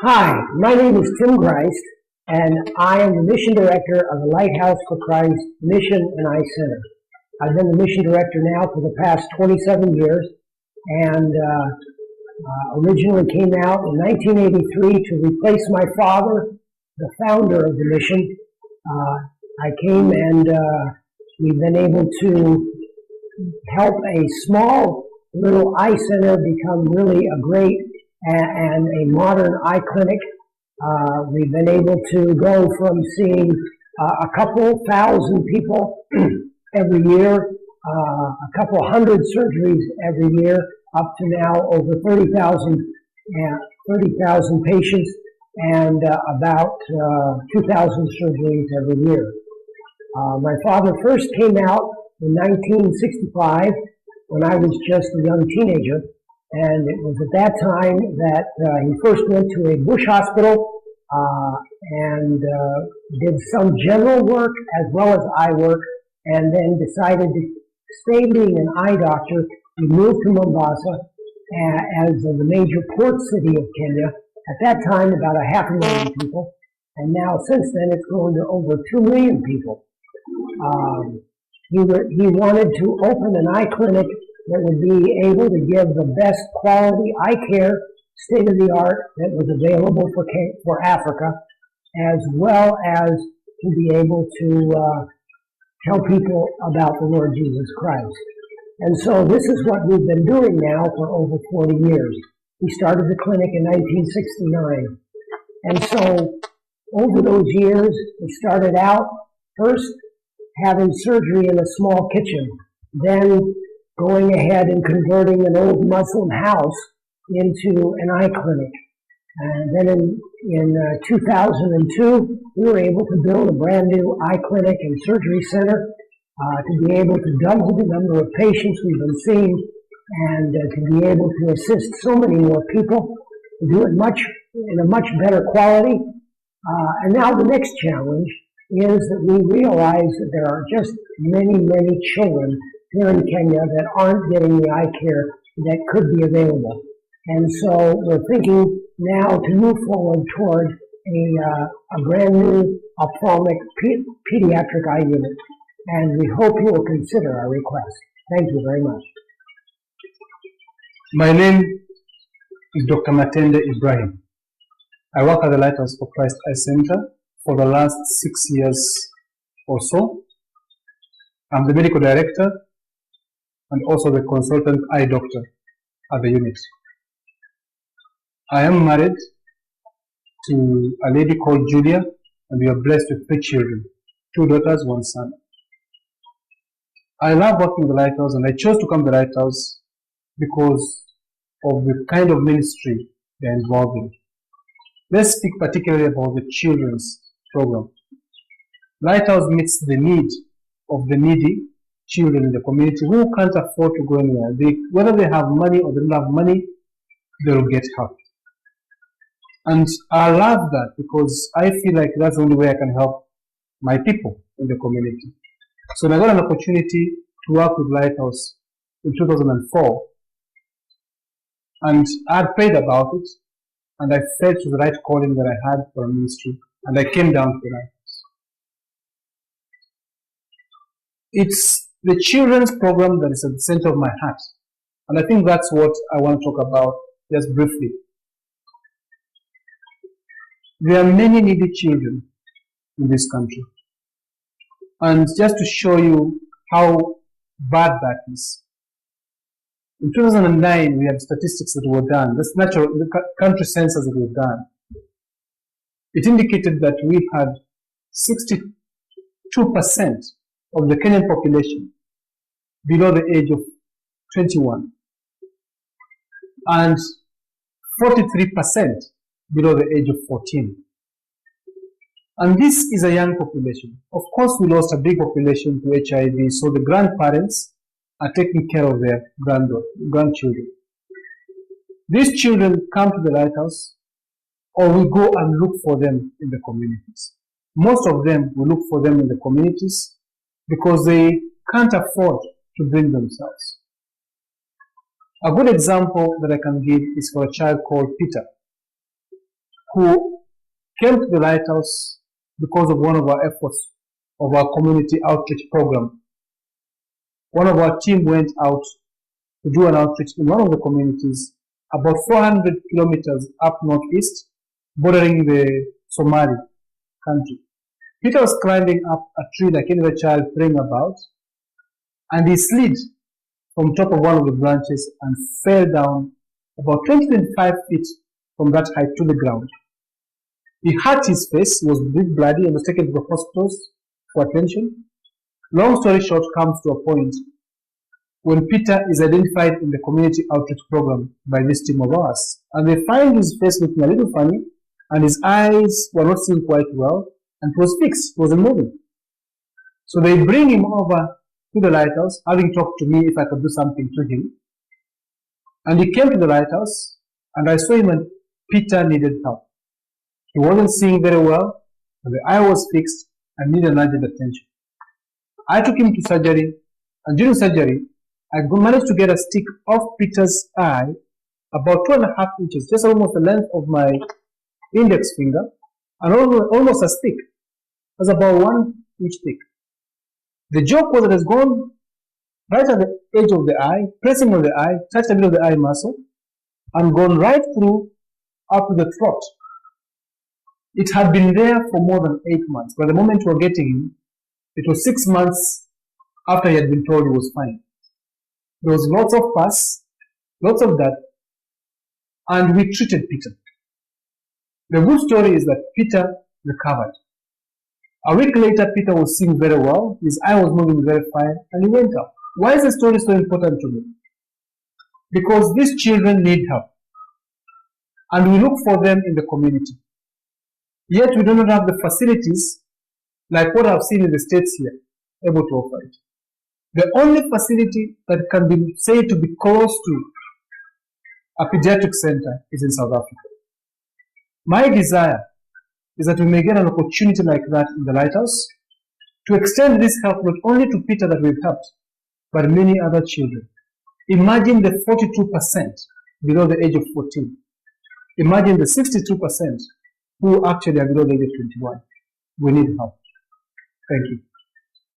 Hi, my name is Tim Greist, and I am the Mission Director of the Lighthouse for Christ Mission and Eye Center. I've been the Mission Director now for the past 27 years, and originally came out in 1983 to replace my father, the founder of the mission. I came and we've been able to help a small little eye center become really a great and a modern eye clinic. We've been able to go from seeing a couple thousand people every year, a couple hundred surgeries every year, up to now over 30,000 patients and about 2,000 surgeries every year. My father first came out in 1965 when I was just a young teenager, and it was at that time that he first went to a bush hospital and did some general work as well as eye work, and then decided to stay being an eye doctor. He moved to Mombasa as the major port city of Kenya. At that time, about 500,000 people, and now since then it's grown to over 2 million people. He wanted to open an eye clinic that would be able to give the best quality eye care, state of the art, that was available for Africa, as well as to be able to tell people about the Lord Jesus Christ. And so this is what we've been doing now for over 40 years. We started the clinic in 1969. And so over those years, we started out first having surgery in a small kitchen, then going ahead and converting an old Muslim house into an eye clinic. And then in 2002, we were able to build a brand new eye clinic and surgery center to be able to double the number of patients we've been seeing and to be able to assist so many more people, to do it in a much better quality. And now the next challenge is that we realize that there are just many, many children here in Kenya that aren't getting the eye care that could be available. And so we're thinking now to move forward toward a brand new ophthalmic pediatric eye unit. And we hope you will consider our request. Thank you very much. My name is Dr. Matende Ibrahim. I work at the Lighthouse for Christ Eye Center for the last 6 years or so. I'm the medical director and also the consultant eye doctor at the unit. I am married to a lady called Julia, and we are blessed with 3 children, 2 daughters, 1 son. I love working in the Lighthouse, and I chose to come to the Lighthouse because of the kind of ministry they're involved in. Let's speak particularly about the children's program. Lighthouse meets the need of the needy children in the community who can't afford to go anywhere. Whether they have money or they don't have money, they will get help. And I love that because I feel like that's the only way I can help my people in the community. So I got an opportunity to work with Lighthouse in 2004. And I had prayed about it, and I felt the right calling that I had for a ministry, and I came down to the Lighthouse. It's the children's program that is at the center of my heart, and I think that's what I want to talk about just briefly. There are many needy children in this country, and just to show you how bad that is, in 2009, we had statistics that were done. That's natural, the country census that were done. It indicated that we had 62% of the Kenyan population below the age of 21, and 43% below the age of 14. And this is a young population. Of course, we lost a big population to HIV, so the grandparents are taking care of their grandchildren. These children come to the Lighthouse, or we go and look for them in the communities. Most of them, we look for them in the communities because they can't afford to bring themselves. A good example that I can give is for a child called Peter. who came to the lighthouse because of one of our efforts of our community outreach program. One of our team went out to do an outreach in one of the communities about 400 kilometers up northeast, bordering the Somali country. Peter was climbing up a tree like any other child playing about, and he slid from top of one of the branches and fell down about 20-25 feet from that height to the ground. He hurt his face, was big bloody, and was taken to the hospitals for attention. Long story short comes to a point when Peter is identified in the community outreach program by this team of ours, and they find his face looking a little funny, and his eyes were not seeing quite well, and it was fixed, it wasn't moving. So they bring him over to the lighthouse, having talked to me if I could do something to him. And he came to the lighthouse, and I saw him, and Peter needed help. He wasn't seeing very well, and the eye was fixed and needed urgent attention. I took him to surgery, and during surgery, I managed to get a stick off Peter's eye about 2.5 inches, just almost the length of my index finger, and almost a stick. It was about 1 inch thick. The joke was that it has gone right at the edge of the eye, pressing on the eye, touched a bit of the eye muscle, and gone right through up to the throat. It had been there for more than 8 months. By the moment we were getting him, it was 6 months after he had been told he was fine. There was lots of fuss, lots of that, and we treated Peter. The good story is that Peter recovered. A week later, Peter was seeing very well, his eye was moving very fine, and he went up. Why is the story so important to me? Because these children need help, and we look for them in the community. Yet we do not have the facilities like what I've seen in the States here, able to offer it. The only facility that can be said to be close to a pediatric center is in South Africa. My desire is that we may get an opportunity like that in the lighthouse to extend this help not only to Peter that we've helped, but many other children. Imagine the 42% below the age of 14. Imagine the 62% who actually are below the age of 21. We need help. Thank you.